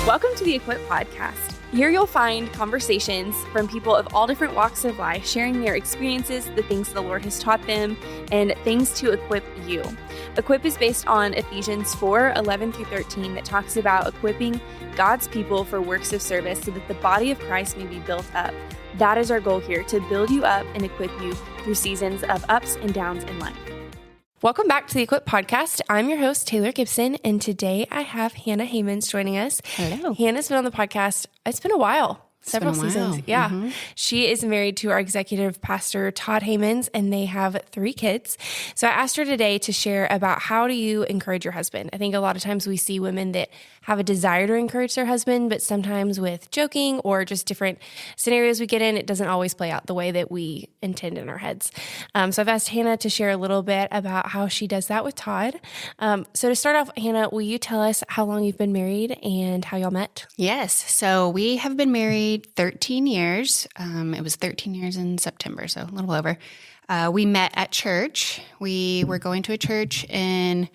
Welcome to the Equip Podcast. Here you'll find conversations from people of all different walks of life, sharing their experiences, the things the Lord has taught them, and things to equip you. Equip is based on Ephesians 4:11-13 that talks about equipping God's people for works of service so that the body of Christ may be built up. That is our goal here, to build you up and equip you through seasons of ups and downs in life. Welcome back to the Equip Podcast. I'm your host, Taylor Gibson, and today I have Hannah Hayman joining us. Hello. Hannah's been on the podcast. It's been a while. Several seasons. Yeah. Mm-hmm. She is married to our executive pastor, Todd Haymans, and they have 3 kids. So I asked her today to share about how do you encourage your husband. I think a lot of times we see women that have a desire to encourage their husband, but sometimes with joking or just different scenarios we get in, it doesn't always play out the way that we intend in our heads. So I've asked Hannah to share a little bit about how she does that with Todd. So to start off, Hannah, will you tell us how long you've been married and how y'all met? Yes. So we have been married 13 years. It was 13 years in September, so a little over. We met at church. We were going to a church in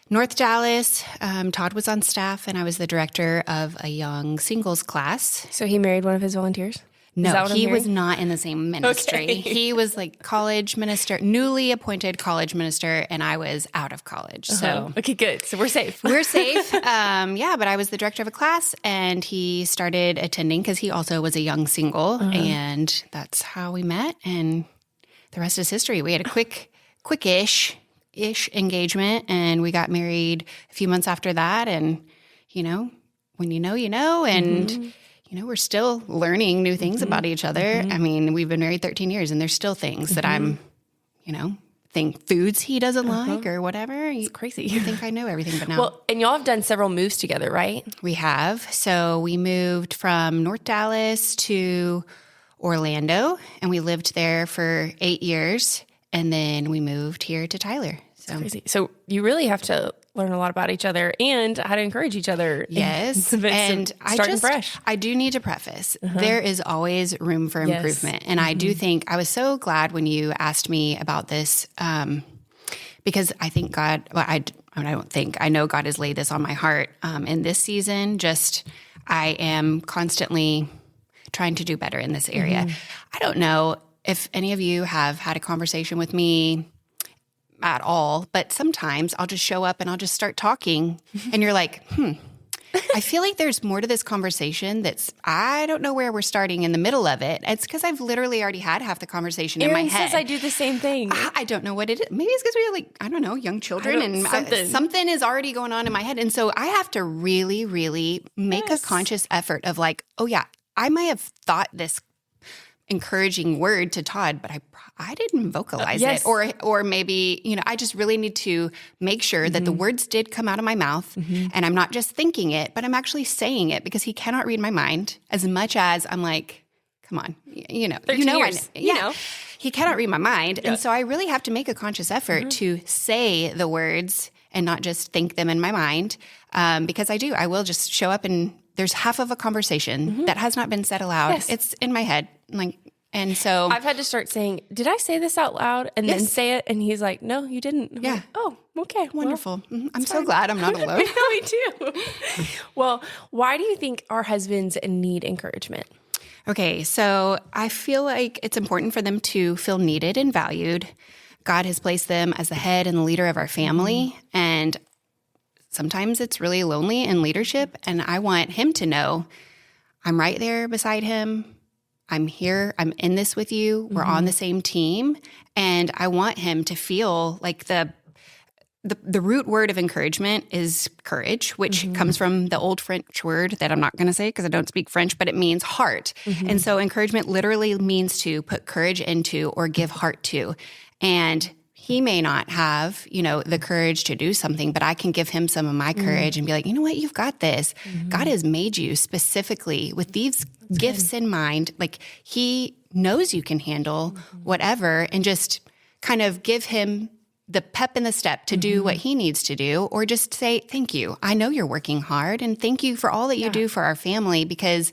North Dallas. Todd was on staff, and I was the director of a young singles class. So he married one of his volunteers? No, he was not in the same ministry. Okay. He was like college minister, newly appointed college minister, and I was out of college. So okay, good. So we're safe. We're safe. But I was the director of a class, and he started attending because he also was a young single, and that's how we met. And the rest is history. We had a quickish engagement, and we got married a few months after that. And when you know, and. We're still learning new things about each other. I mean, we've been married 13 years, and there's still things that I'm, think foods he doesn't like or whatever. It's crazy. You think I know everything, but now. Well, and y'all have done several moves together, right? We have. So we moved from North Dallas to Orlando, and we lived there for 8 years, and then we moved here to Tyler. So crazy. So you really have to learn a lot about each other and how to encourage each other. Yes. And I do need to preface, there is always room for improvement. And I do think, I was so glad when you asked me about this, because I think I know God has laid this on my heart in this season. I am constantly trying to do better in this area. I don't know if any of you have had a conversation with me at all, but sometimes I'll just show up and I'll just start talking and you're like, I feel like there's more to this conversation I don't know where we're starting in the middle of it. It's because I've literally already had half the conversation in my head. Says I do the same thing. I don't know what it is. Maybe it's because we have young children and something is already going on in my head. And so I have to really, really make a conscious effort of I might have thought this encouraging word to Todd, but I didn't vocalize it. Or maybe, I just really need to make sure that the words did come out of my mouth and I'm not just thinking it, but I'm actually saying it because he cannot read my mind as much as I'm like, come on, He cannot read my mind. Yeah. And so I really have to make a conscious effort to say the words and not just think them in my mind. Because I will just show up and there's half of a conversation that has not been said aloud. Yes. It's in my head. And so I've had to start saying, did I say this out loud? And then say it. And he's like, no, you didn't. I'm like, oh, okay. Wonderful. Well, I'm so glad I'm not alone. Me too. Well, why do you think our husbands need encouragement? Okay. So I feel like it's important for them to feel needed and valued. God has placed them as the head and the leader of our family. And sometimes it's really lonely in leadership. And I want him to know I'm right there beside him. I'm here. I'm in this with you. We're on the same team. And I want him to feel like the root word of encouragement is courage, which comes from the old French word that I'm not going to say because I don't speak French, but it means heart. And so encouragement literally means to put courage into or give heart to. And he may not have, the courage to do something, but I can give him some of my courage and be like, you know what, you've got this. God has made you specifically with these gifts in mind. Like he knows you can handle whatever, and just kind of give him the pep in the step to do what he needs to do, or just say, thank you. I know you're working hard, and thank you for all that you do for our family, because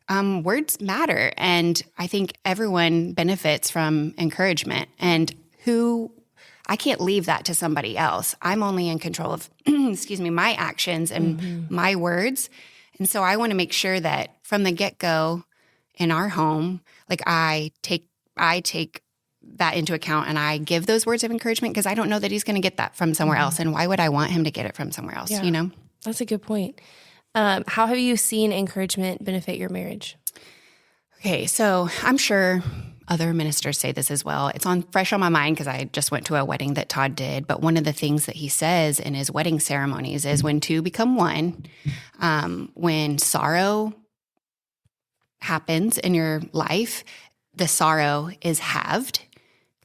words matter. And I think everyone benefits from encouragement. And I can't leave that to somebody else. I'm only in control of, my actions and my words. And so I want to make sure that from the get-go in our home, like I take that into account and I give those words of encouragement because I don't know that he's going to get that from somewhere else. And why would I want him to get it from somewhere else, you know? That's a good point. How have you seen encouragement benefit your marriage? Okay, so I'm sure other ministers say this as well. It's fresh on my mind because I just went to a wedding that Todd did. But one of the things that he says in his wedding ceremonies is when two become one, when sorrow happens in your life, the sorrow is halved.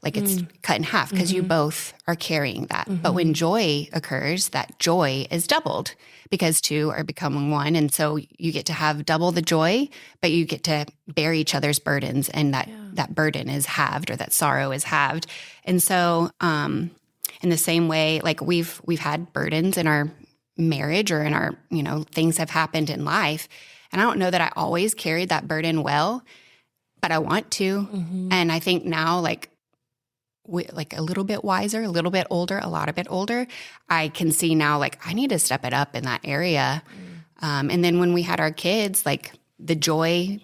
Like it's cut in half because you both are carrying that. But when joy occurs, that joy is doubled because two are becoming one. And so you get to have double the joy, but you get to bear each other's burdens. And that burden is halved, or that sorrow is halved. And so in the same way, like we've had burdens in our marriage or in our, things have happened in life. And I don't know that I always carried that burden well, but I want to. And I think now, like a little bit wiser, a little bit older, a lot of bit older, I can see now, like, I need to step it up in that area. And then when we had our kids, like the joy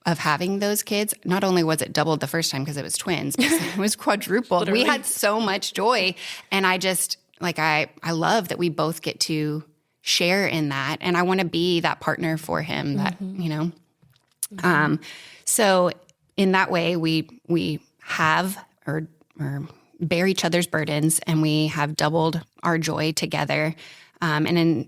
of having those kids, not only was it doubled the first time because it was twins, but it was quadrupled. We had so much joy. And I just, like, I love that we both get to share in that. And I want to be that partner for him that, so in that way, we have or bear each other's burdens, and we have doubled our joy together. And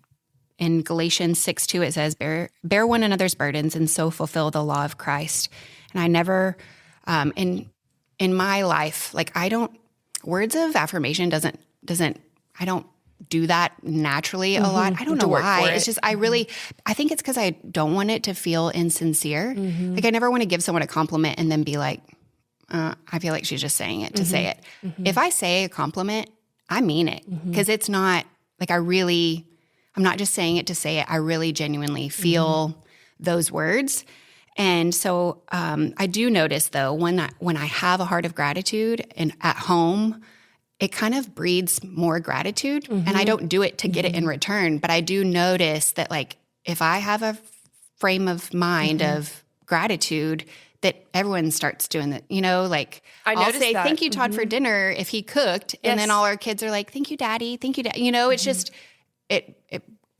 in Galatians 6:2, it says, bear one another's burdens and so fulfill the law of Christ. And I never, in my life, like words of affirmation I don't do that naturally a lot. I don't know why. It's just, I think it's because I don't want it to feel insincere. Like I never want to give someone a compliment and then be like, I feel like she's just saying it to say it. If I say a compliment, I mean it because it's not like I'm not just saying it to say it. I really genuinely feel those words. And so I do notice though, when I have a heart of gratitude and at home, it kind of breeds more gratitude. And I don't do it to get it in return, but I do notice that like if I have a frame of mind of gratitude, that everyone starts doing that, like I'll say, thank you, Todd, for dinner if he cooked. And then all our kids are like, thank you, Daddy. Thank you, Dad. It's just, it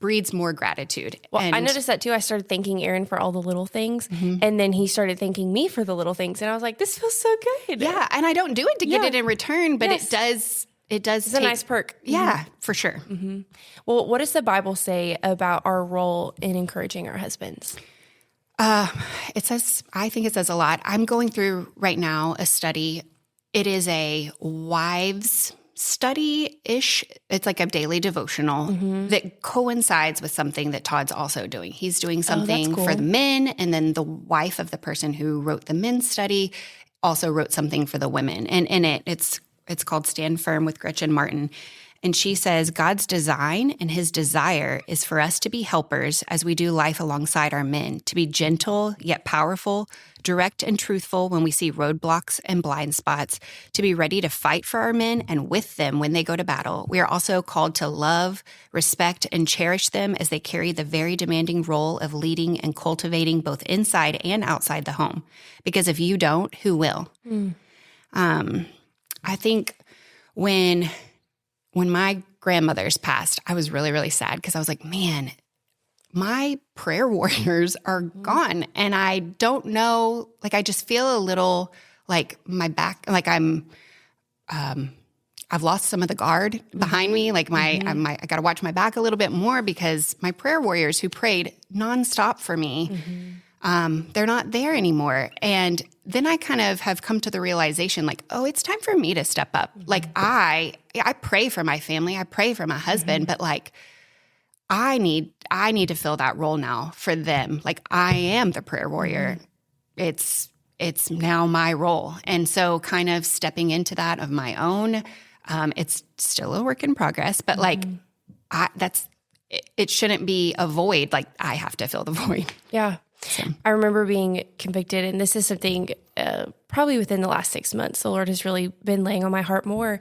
breeds more gratitude. Well, I noticed that too. I started thanking Aaron for all the little things. And then he started thanking me for the little things. And I was like, this feels so good. Yeah. And I don't do it to get it in return, but it does. It's a nice perk. Yeah, for sure. Well, what does the Bible say about our role in encouraging our husbands? I think it says a lot. I'm going through right now a study. It is a wives study-ish. It's like a daily devotional that coincides with something that Todd's also doing. He's doing something for the men, and then the wife of the person who wrote the men's study also wrote something for the women. And in it's called Stand Firm with Gretchen Martin. And she says, God's design and his desire is for us to be helpers as we do life alongside our men, to be gentle yet powerful, direct and truthful when we see roadblocks and blind spots, to be ready to fight for our men and with them when they go to battle. We are also called to love, respect, and cherish them as they carry the very demanding role of leading and cultivating both inside and outside the home. Because if you don't, who will? I think when my grandmother's passed, I was really, really sad because I was like, man, my prayer warriors are gone. And I don't know, like, I just feel a little like my back, like I've lost some of the guard behind me. Like I got to watch my back a little bit more because my prayer warriors who prayed nonstop for me, they're not there anymore. And then I kind of have come to the realization like, oh, it's time for me to step up. Like I pray for my family. I pray for my husband, but like I need to fill that role now for them. Like I am the prayer warrior. It's now my role. And so kind of stepping into that of my own, it's still a work in progress, but like it shouldn't be a void. Like I have to fill the void. Yeah. So. I remember being convicted, and this is something probably within the last 6 months, the Lord has really been laying on my heart more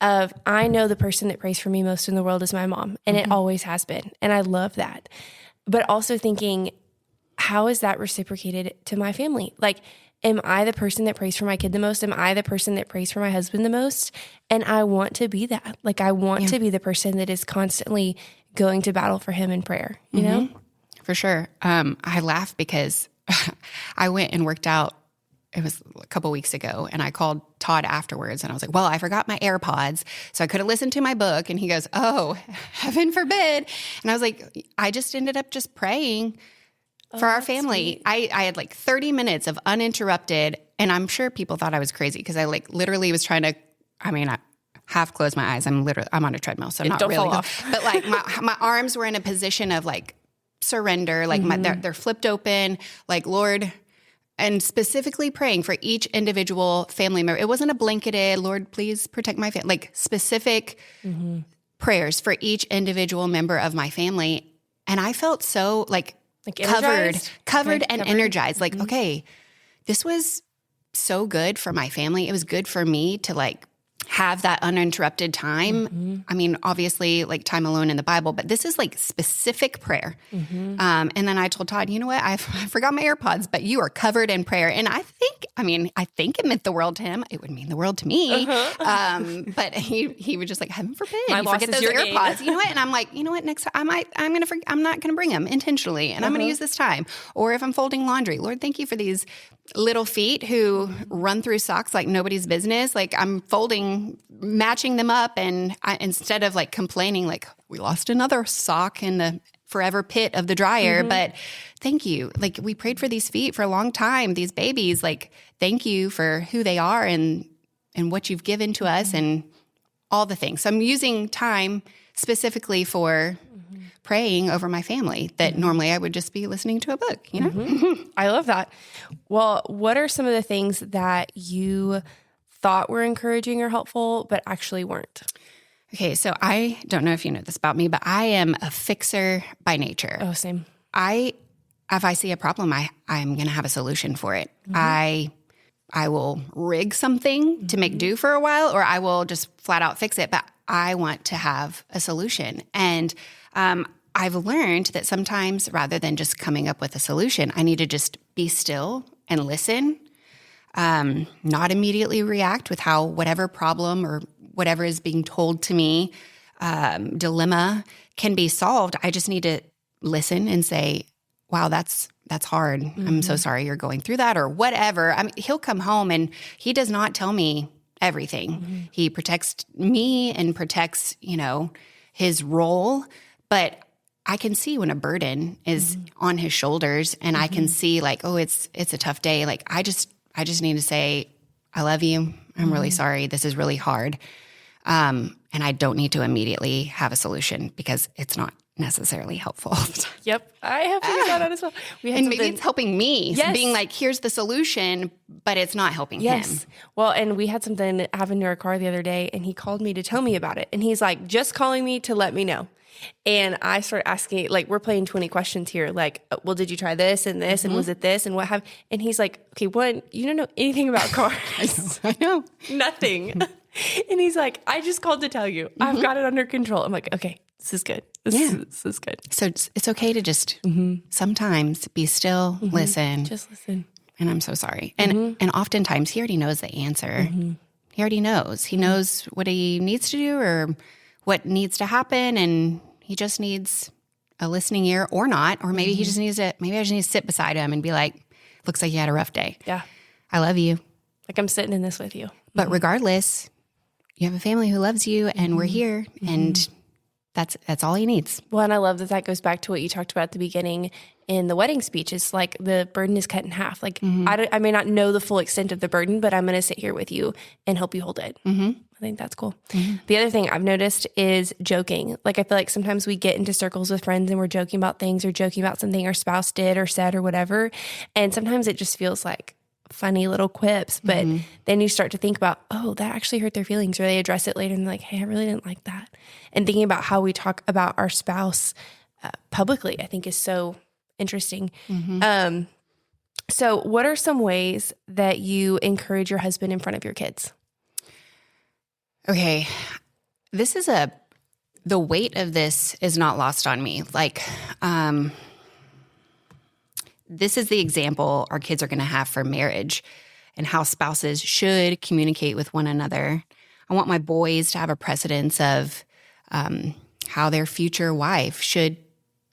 of, I know the person that prays for me most in the world is my mom, and it always has been, and I love that. but also thinking, how is that reciprocated to my family? Like, am I the person that prays for my kid the most? Am I the person that prays for my husband the most? And I want to be that. Like, I want to be the person that is constantly going to battle for him in prayer, you know? For sure. I laugh because I went and worked out. It was a couple weeks ago, and I called Todd afterwards, and I was like, well, I forgot my AirPods, so I could have listened to my book. And he goes, oh, heaven forbid. And I was like, I just ended up just praying for our family. Sweet. I had like 30 minutes of uninterrupted, and I'm sure people thought I was crazy because I like literally was trying to, I half closed my eyes. I'm on a treadmill, so not don't really. fall off. But like my arms were in a position of like surrender, like they're flipped open, like Lord, and specifically praying for each individual family member. It wasn't a blanketed, Lord, please protect my family, like specific prayers for each individual member of my family. And I felt so like covered and energized. Like, okay, this was so good for my family. It was good for me to like have that uninterrupted time. I mean, obviously like time alone in the Bible, but this is like specific prayer. And then I told Todd, you know what? I forgot my AirPods, but you are covered in prayer. And I think it meant the world to him. It would mean the world to me. But he was just like, heaven forbid, you forget those AirPods. You know what? And I'm like, you know what? Next time I'm not going to bring them intentionally. And I'm going to use this time. Or if I'm folding laundry, Lord, thank you for these little feet who run through socks like nobody's business. Like I'm matching them up. And instead of like complaining, like we lost another sock in the forever pit of the dryer, but thank you. Like we prayed for these feet for a long time, these babies, like thank you for who they are and what you've given to us and all the things. So I'm using time specifically for praying over my family that normally I would just be listening to a book, you know? I love that. Well, what are some of the things that you thought were encouraging or helpful, but actually weren't? Okay, so I don't know if you know this about me, but I am a fixer by nature. Oh, same. If I see a problem, I'm going to have a solution for it. I will rig something to make do for a while, or I will just flat out fix it, but I want to have a solution. And I've learned that sometimes rather than just coming up with a solution, I need to just be still and listen, not immediately react with how whatever problem or whatever is being told to me, dilemma can be solved. I just need to listen and say, wow, that's hard. I'm so sorry you're going through that or whatever. I mean, he'll come home and he does not tell me everything. He protects me and protects, his role, but I can see when a burden is on his shoulders and I can see like, oh, it's a tough day. Like I just need to say, I love you. I'm really sorry. This is really hard. And I don't need to immediately have a solution because it's not necessarily helpful. Yep. I have figured that out as well. Maybe it's helping me being like, here's the solution, but it's not helping him. Well, and we had something happen to our car the other day and he called me to tell me about it. And he's like, just calling me to let me know. And I started asking, like, we're playing 20 questions here. Like, well, did you try this and this? And was it this? And what have, and he's like, okay, one, you don't know anything about cars. I know. Nothing. And he's like, I just called to tell you. I've got it under control. I'm like, okay, this is good. This is good. So it's okay to just sometimes be still, listen. Just listen. And I'm so sorry. And oftentimes he already knows the answer. He already knows. He knows what he needs to do or what needs to happen. And he just needs a listening ear or not. Or maybe he just needs to, maybe I just need to sit beside him and be like, looks like you had a rough day. Yeah. I love you. Like I'm sitting in this with you. But regardless, you have a family who loves you and we're here and that's all he needs. Well, and I love that goes back to what you talked about at the beginning in the wedding speech. It's like the burden is cut in half. Like I may not know the full extent of the burden, but I'm going to sit here with you and help you hold it. I think that's cool. The other thing I've noticed is joking. Like I feel like sometimes we get into circles with friends and we're joking about things or joking about something our spouse did or said or whatever. And sometimes it just feels like funny little quips, but then you start to think about, oh, that actually hurt their feelings, or they address it later and they're like, hey, I really didn't like that. And thinking about how we talk about our spouse publicly, I think is so interesting. So what are some ways that you encourage your husband in front of your kids? Okay. The weight of this is not lost on me. Like, this is the example our kids are going to have for marriage and how spouses should communicate with one another. I want my boys to have a precedence of how their future wife should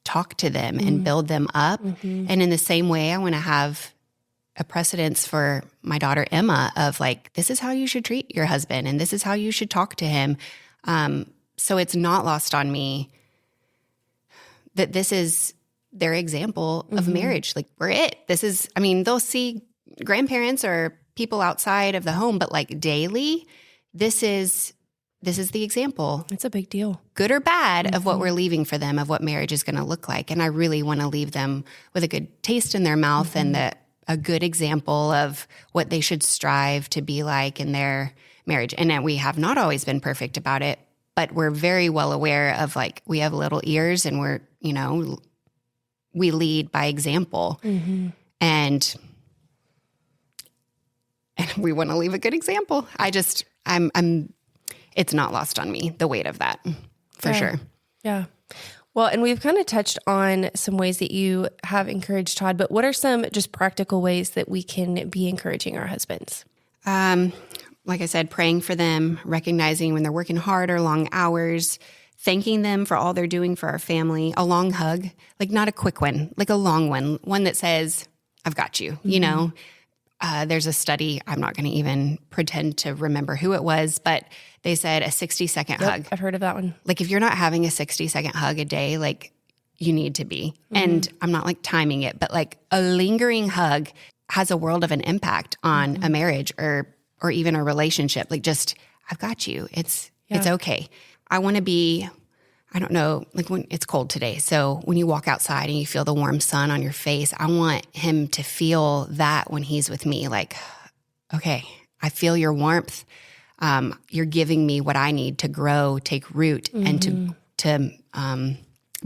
talk to them and build them up. And in the same way, I want to have a precedence for my daughter, Emma, of like, this is how you should treat your husband and this is how you should talk to him. So it's not lost on me that this is their example of marriage. Like, we're it. This is, I mean, they'll see grandparents or people outside of the home, but like daily, this is the example. It's a big deal. Good or bad of what we're leaving for them, of what marriage is going to look like. And I really want to leave them with a good taste in their mouth and a good example of what they should strive to be like in their marriage. And that we have not always been perfect about it, but we're very well aware of like, we have little ears and we're, you know, we lead by example. And we want to leave a good example. It's not lost on me, the weight of that, for sure. Yeah. Well, and we've kind of touched on some ways that you have encouraged Todd, but what are some just practical ways that we can be encouraging our husbands? Like I said, praying for them, recognizing when they're working hard or long hours, thanking them for all they're doing for our family, a long hug, like not a quick one, like a long one that says, I've got you, you know? There's a study, I'm not going to even pretend to remember who it was, but they said a 60-second hug. I've heard of that one. Like if you're not having a 60-second hug a day, like you need to be. And I'm not like timing it, but like a lingering hug has a world of an impact on a marriage or even a relationship. Like just, I've got you. It's okay. I want to be, I don't know, like when it's cold today. So when you walk outside and you feel the warm sun on your face, I want him to feel that when he's with me, like, okay, I feel your warmth. You're giving me what I need to grow, take root, and to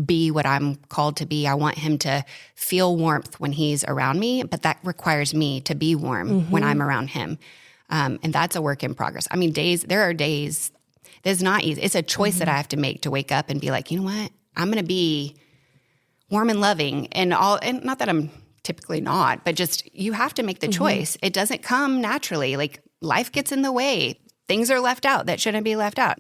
be what I'm called to be. I want him to feel warmth when he's around me, but that requires me to be warm when I'm around him. And that's a work in progress. I mean, there are days that's not easy. It's a choice that I have to make to wake up and be like, you know what? I'm going to be warm and loving and not that I'm typically not, but just you have to make the choice. It doesn't come naturally. Like life gets in the way. Things are left out that shouldn't be left out.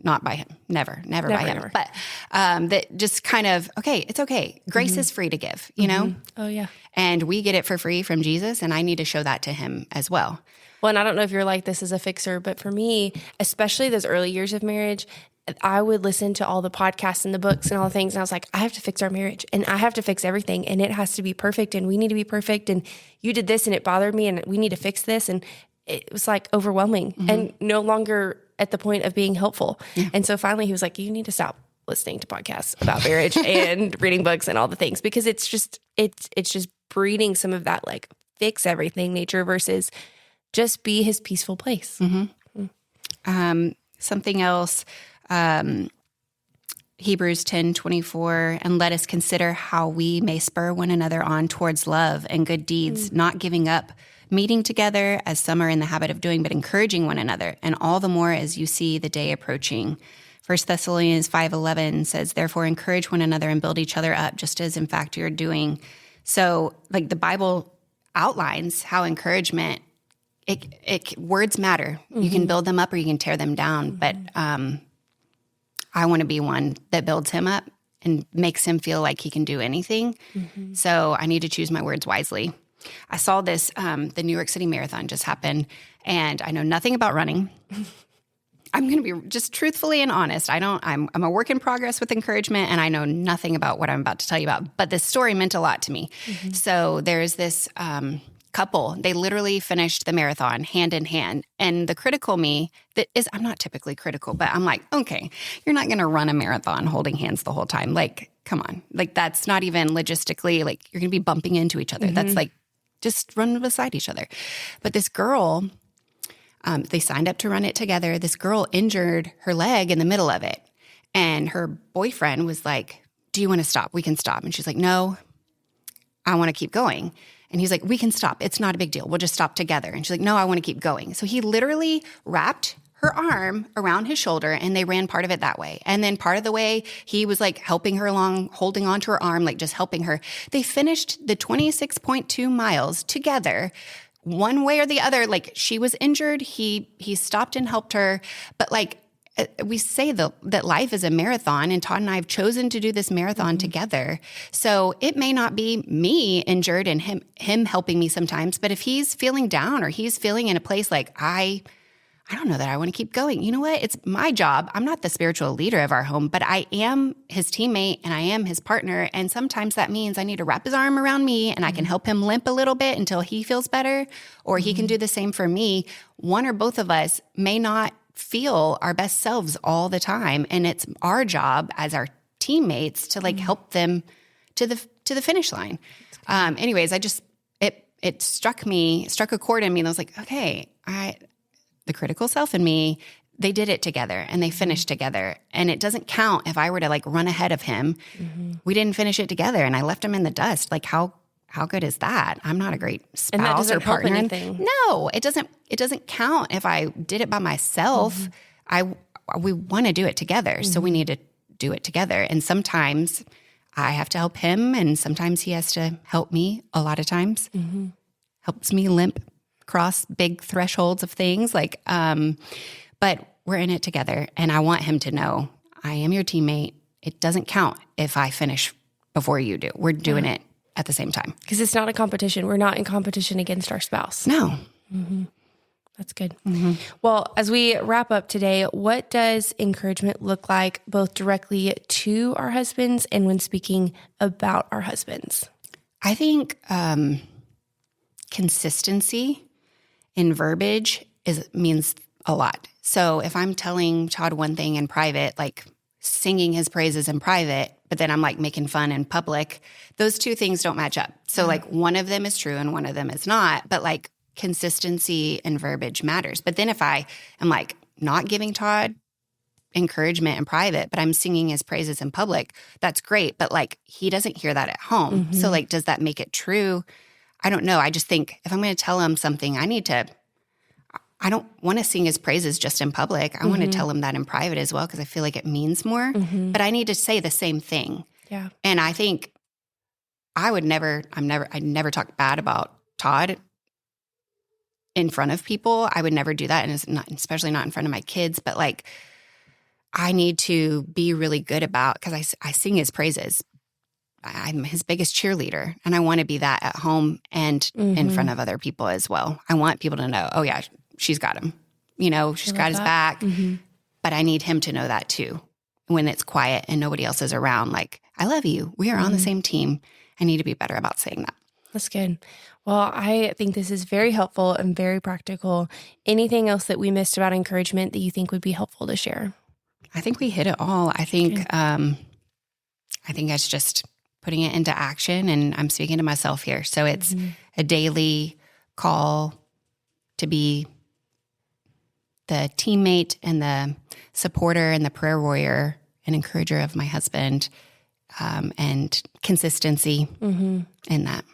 Not by him. Never by him. Never. But that just kind of, okay, it's okay. Grace is free to give, you know? Oh, yeah. And we get it for free from Jesus, and I need to show that to him as well. Well, and I don't know if you're like this as a fixer, but for me, especially those early years of marriage, I would listen to all the podcasts and the books and all the things. And I was like, I have to fix our marriage and I have to fix everything. And it has to be perfect and we need to be perfect. And you did this and it bothered me and we need to fix this. And it was like overwhelming and no longer at the point of being helpful. Yeah. And so finally he was like, you need to stop listening to podcasts about marriage and reading books and all the things, because it's just breeding some of that like fix everything nature versus just be his peaceful place. Something else, Hebrews 10:24, and let us consider how we may spur one another on towards love and good deeds, not giving up meeting together as some are in the habit of doing, but encouraging one another, and all the more as you see the day approaching. 1 Thessalonians 5:11 says, therefore encourage one another and build each other up, just as in fact you're doing. So like the Bible outlines how encouragement, words matter. You can build them up or you can tear them down. But I want to be one that builds him up and makes him feel like he can do anything. So I need to choose my words wisely. I saw this, the New York City Marathon just happened, and I know nothing about running. I'm going to be just truthfully and honest. I'm a work in progress with encouragement, and I know nothing about what I'm about to tell you about. But this story meant a lot to me. So there's this couple. They literally finished the marathon hand in hand. And the critical me that is, I'm not typically critical, but I'm like, okay, you're not going to run a marathon holding hands the whole time. Like, come on. Like, that's not even logistically, like, you're going to be bumping into each other. That's like, just run beside each other. But this girl, they signed up to run it together. This girl injured her leg in the middle of it. And her boyfriend was like, do you want to stop? We can stop. And she's like, no, I want to keep going. And he's like, we can stop. It's not a big deal. We'll just stop together. And she's like, no, I want to keep going. So he literally wrapped her arm around his shoulder, and they ran part of it that way. And then part of the way he was like helping her along, holding onto her arm, like just helping her. They finished the 26.2 miles together, one way or the other. Like she was injured. He stopped and helped her. But like we say that life is a marathon, and Todd and I have chosen to do this marathon together. So it may not be me injured and him helping me sometimes, but if he's feeling down or he's feeling in a place like I don't know that I want to keep going. You know what? It's my job. I'm not the spiritual leader of our home, but I am his teammate and I am his partner. And sometimes that means I need to wrap his arm around me and I can help him limp a little bit until he feels better, or he can do the same for me. One or both of us may not feel our best selves all the time. And it's our job as our teammates to like help them to the finish line. Anyways, it struck a chord in me, and I was like, okay, the critical self in me, they did it together and they finished together. And it doesn't count if I were to like run ahead of him. We didn't finish it together and I left him in the dust. Like how good is that? I'm not a great spouse or partner. No, it doesn't count if I did it by myself. We want to do it together. So we need to do it together. And sometimes I have to help him and sometimes he has to help me. A lot of times helps me limp across big thresholds of things like, but we're in it together. And I want him to know I am your teammate. It doesn't count if I finish before you do. We're doing it at the same time. Because it's not a competition. We're not in competition against our spouse. No. That's good. Well, as we wrap up today, what does encouragement look like both directly to our husbands and when speaking about our husbands? I think consistency in verbiage means a lot. So if I'm telling Todd one thing in private, like singing his praises in private, but then I'm like making fun in public, those two things don't match up. So like one of them is true and one of them is not, but like consistency in verbiage matters. But then if I am like not giving Todd encouragement in private, but I'm singing his praises in public, that's great. But like he doesn't hear that at home. So like, does that make it true? I don't know. I just think if I'm going to tell him something, I don't want to sing his praises just in public. I want to tell him that in private as well because I feel like it means more. But I need to say the same thing. Yeah. And I think I'd never talk bad about Todd in front of people. I would never do that, and it's not, especially not in front of my kids. But like, I need to be really good about because I sing his praises. I'm his biggest cheerleader, and I want to be that at home and in front of other people as well. I want people to know, oh yeah, she's got him. You know, she's got his back. But I need him to know that too. When it's quiet and nobody else is around, like, I love you. We are on the same team. I need to be better about saying that. That's good. Well, I think this is very helpful and very practical. Anything else that we missed about encouragement that you think would be helpful to share? I think we hit it all. I think it's just putting it into action, and I'm speaking to myself here. So it's a daily call to be the teammate and the supporter and the prayer warrior and encourager of my husband, and consistency in that.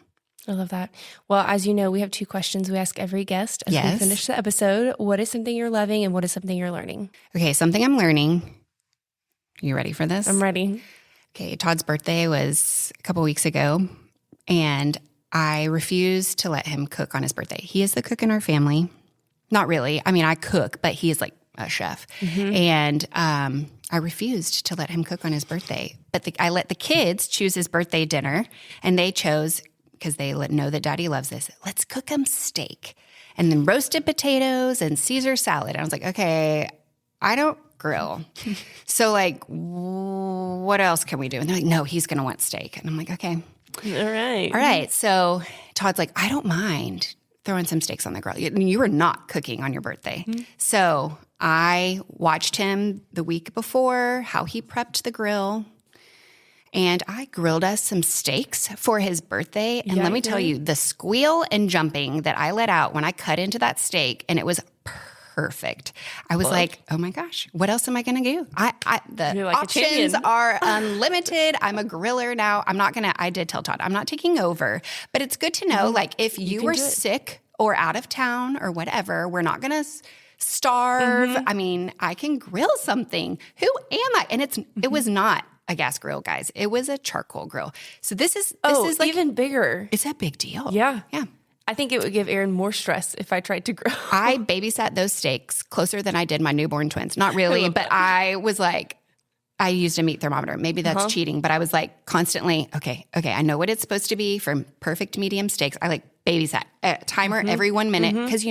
I love that. Well, as you know, we have 2 questions we ask every guest as we finish the episode. What is something you're loving and what is something you're learning? Okay, something I'm learning. You ready for this? I'm ready. Okay, Todd's birthday was a couple weeks ago, and I refused to let him cook on his birthday. He is the cook in our family. Not really. I mean, I cook, but he is like a chef. And I refused to let him cook on his birthday. But I let the kids choose his birthday dinner, and they chose, because they know that Daddy loves this, let's cook him steak. And then roasted potatoes and Caesar salad. And I was like, okay, I don't grill. So like, what else can we do? And they're like, no, he's going to want steak. And I'm like, okay. All right. So Todd's like, I don't mind throwing some steaks on the grill. You were not cooking on your birthday. So I watched him the week before, how he prepped the grill. And I grilled us some steaks for his birthday. And let me tell you, the squeal and jumping that I let out when I cut into that steak, and it was perfect. I was like, oh my gosh, what else am I going to do? The like options are unlimited. I'm a griller now. I did tell Todd, I'm not taking over. But it's good to know, like, if you were sick or out of town or whatever, we're not going to starve. I mean, I can grill something. Who am I? And it was not a gas grill, guys. It was a charcoal grill. So this is like even bigger. It's a big deal. Yeah. Yeah. I think it would give Aaron more stress if I tried to grill. I babysat those steaks closer than I did my newborn twins. Not really, but I was like, I used a meat thermometer. Maybe that's cheating, but I was like constantly, okay, I know what it's supposed to be for perfect medium steaks. I like babysat a timer every 1 minute because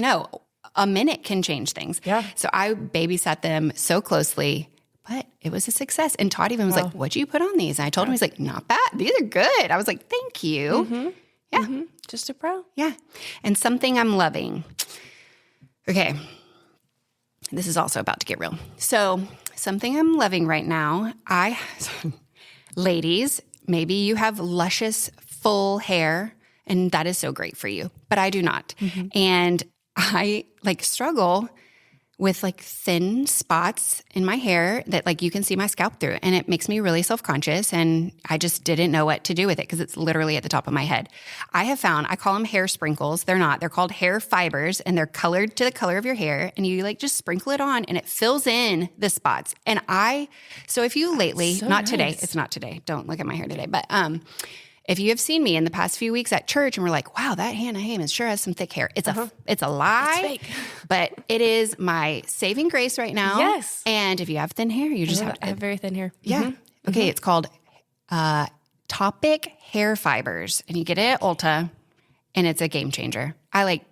a minute can change things. Yeah. So I babysat them so closely, but it was a success. And Todd even was like, what'd you put on these? And I told him, he's like, not bad. These are good. I was like, thank you. Yeah. Just a pro. Yeah. And something I'm loving. Okay. This is also about to get real. So something I'm loving right now, ladies, maybe you have luscious, full hair, and that is so great for you, but I do not. And I struggle with thin spots in my hair that you can see my scalp through, and it makes me really self-conscious, and I just didn't know what to do with it because it's literally at the top of my head. I have found, I call them hair sprinkles. They're not. They're called hair fibers, and they're colored to the color of your hair, and you just sprinkle it on, and it fills in the spots. And so if you lately, so not nice. today, it's not today. Don't look at my hair today, but if you have seen me in the past few weeks at church and we're like, wow, that Hannah Hayman sure has some thick hair. It's a lie, it's fake. But it is my saving grace right now. Yes. And if you have thin hair, you just have to. I have very thin hair. Yeah. Okay. It's called Topic Hair Fibers, and you get it at Ulta, and it's a game changer. When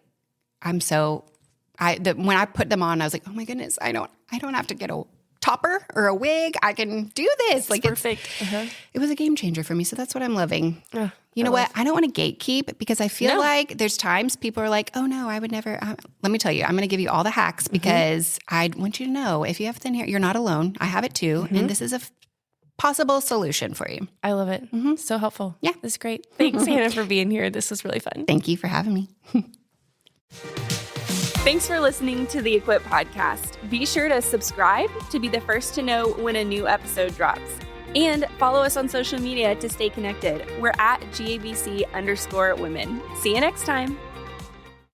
I put them on, I was like, oh my goodness, I don't have to get a topper or a wig. I can do this. It's perfect. It was a game changer for me. So that's what I'm loving. You know what? I don't want to gatekeep because I feel like there's times people are like, oh no, I would never. Let me tell you, I'm going to give you all the hacks because I want you to know if you have thin hair, you're not alone. I have it too. And this is a possible solution for you. I love it. So helpful. Yeah. This is great. Thanks, Hannah, for being here. This was really fun. Thank you for having me. Thanks for listening to the Equip Podcast. Be sure to subscribe to be the first to know when a new episode drops. And follow us on social media to stay connected. We're at GABC_women. See you next time.